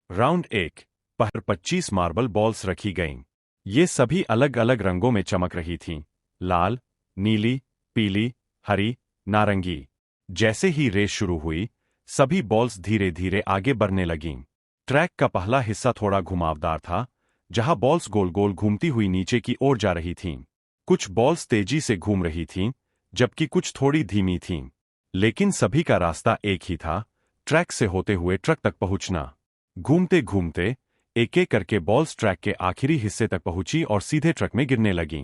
Round 1 पर 25 marble balls रखी गईं। ये सभी अलग अलग रंगों में चमक रही थीं, लाल, नीली, पीली, हरी, नारंगी। जैसे ही रेस शुरू हुई, सभी बॉल्स धीरे धीरे आगे बढ़ने लगीं। ट्रैक का पहला हिस्सा थोड़ा घुमावदार था, जहां बॉल्स गोल गोल घूमती हुई नीचे की ओर जा रही थीं। कुछ बॉल्स तेजी से घूम रही थीं, जबकि कुछ थोड़ी धीमी थीं। लेकिन सभी का रास्ता एक ही था, ट्रैक से होते हुए ट्रक तक पहुंचना। घूमते घूमते एक एक करके बॉल्स ट्रैक के आखिरी हिस्से तक पहुंची और सीधे ट्रक में गिरने लगीं।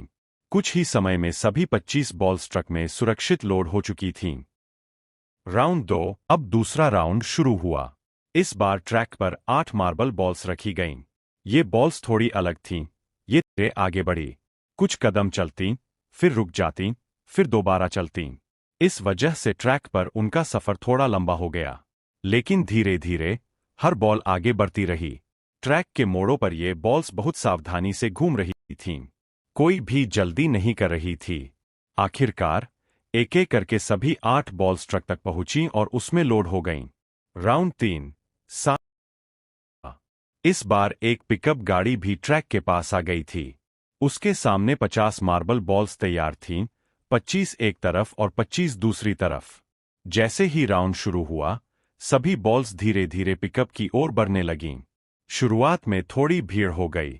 कुछ ही समय में सभी 25 बॉल्स ट्रक में सुरक्षित लोड हो चुकी थीं। राउंड 2 अब दूसरा राउंड शुरू हुआ। इस बार ट्रैक पर 8 मार्बल बॉल्स रखी गईं। ये बॉल्स थोड़ी अलग थीं। ये धीरे आगे बढ़ी, कुछ कदम चलतीं, फिर रुक जातीं, फिर दोबारा चलतीं। इस वजह से ट्रैक पर उनका सफर थोड़ा लंबा हो गया। लेकिन धीरे धीरे हर बॉल आगे बढ़ती रही। ट्रैक के मोड़ों पर ये बॉल्स बहुत सावधानी से घूम रही थीं। कोई भी जल्दी नहीं कर रही थी। आखिरकार एक एक करके सभी 8 बॉल्स ट्रक तक पहुंची और उसमें लोड हो गईं। राउंड 3 इस बार एक पिकअप गाड़ी भी ट्रैक के पास आ गई थी। उसके सामने 50 मार्बल बॉल्स तैयार थीं, 25 एक तरफ और 25 दूसरी तरफ। जैसे ही राउंड शुरू हुआ, सभी बॉल्स धीरे धीरे पिकअप की ओर बढ़ने लगीं। शुरुआत में थोड़ी भीड़ हो गई।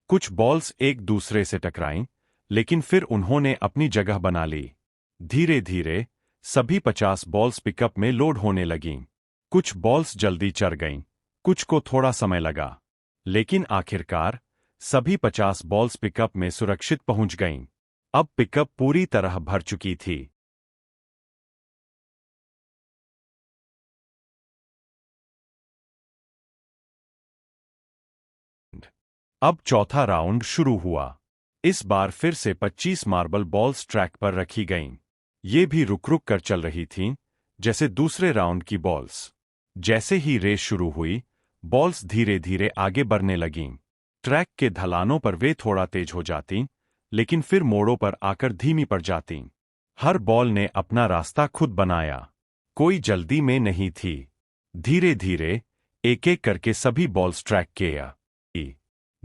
कुछ बॉल्स एक दूसरे से टकराईं, लेकिन फिर उन्होंने अपनी जगह बना ली। धीरे धीरे सभी 50 बॉल्स पिकअप में लोड होने लगीं। कुछ बॉल्स जल्दी चढ़ गईं, कुछ को थोड़ा समय लगा, लेकिन आखिरकार सभी 50 बॉल्स पिकअप में सुरक्षित पहुंच गईं। अब पिकअप पूरी तरह भर चुकी थी। अब चौथा राउंड शुरू हुआ। इस बार फिर से 25 मार्बल बॉल्स ट्रैक पर रखी गईं। ये भी रुक रुक कर चल रही थीं, जैसे दूसरे राउंड की बॉल्स। जैसे ही रेस शुरू हुई, बॉल्स धीरे धीरे आगे बढ़ने लगीं। ट्रैक के ढलानों पर वे थोड़ा तेज हो जातीं, लेकिन फिर मोड़ों पर आकर धीमी पड़ जातीं। हर बॉल ने अपना रास्ता खुद बनाया। कोई जल्दी में नहीं थी। धीरे धीरे एक एक करके सभी बॉल्स ट्रैक के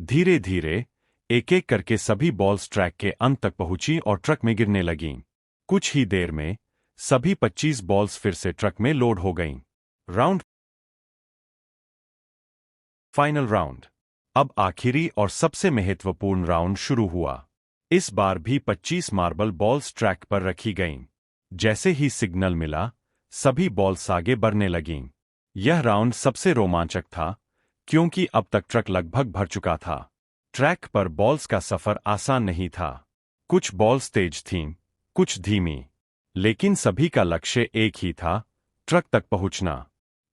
धीरे धीरे एक एक करके सभी बॉल्स ट्रैक के अंत तक पहुंची और ट्रक में गिरने लगीं। कुछ ही देर में सभी 25 बॉल्स फिर से ट्रक में लोड हो गईं। राउंड फाइनल राउंड अब आखिरी और सबसे महत्वपूर्ण राउंड शुरू हुआ। इस बार भी 25 मार्बल बॉल्स ट्रैक पर रखी गईं। जैसे ही सिग्नल मिला, सभी बॉल्स आगे बढ़ने लगीं। यह राउंड सबसे रोमांचक था, क्योंकि अब तक ट्रक लगभग भर चुका था। ट्रैक पर बॉल्स का सफर आसान नहीं था। कुछ बॉल्स तेज थीं, कुछ धीमी, लेकिन सभी का लक्ष्य एक ही था, ट्रक तक पहुंचना।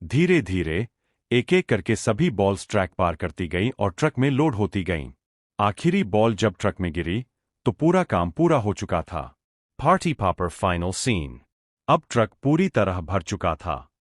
धीरे धीरे एक एक करके सभी बॉल्स ट्रैक पार करती गईं और ट्रक में लोड होती गईं। आखिरी बॉल जब ट्रक में गिरी, तो पूरा काम पूरा हो चुका था। Party popper final scene. अब ट्रक पूरी तरह भर चुका था।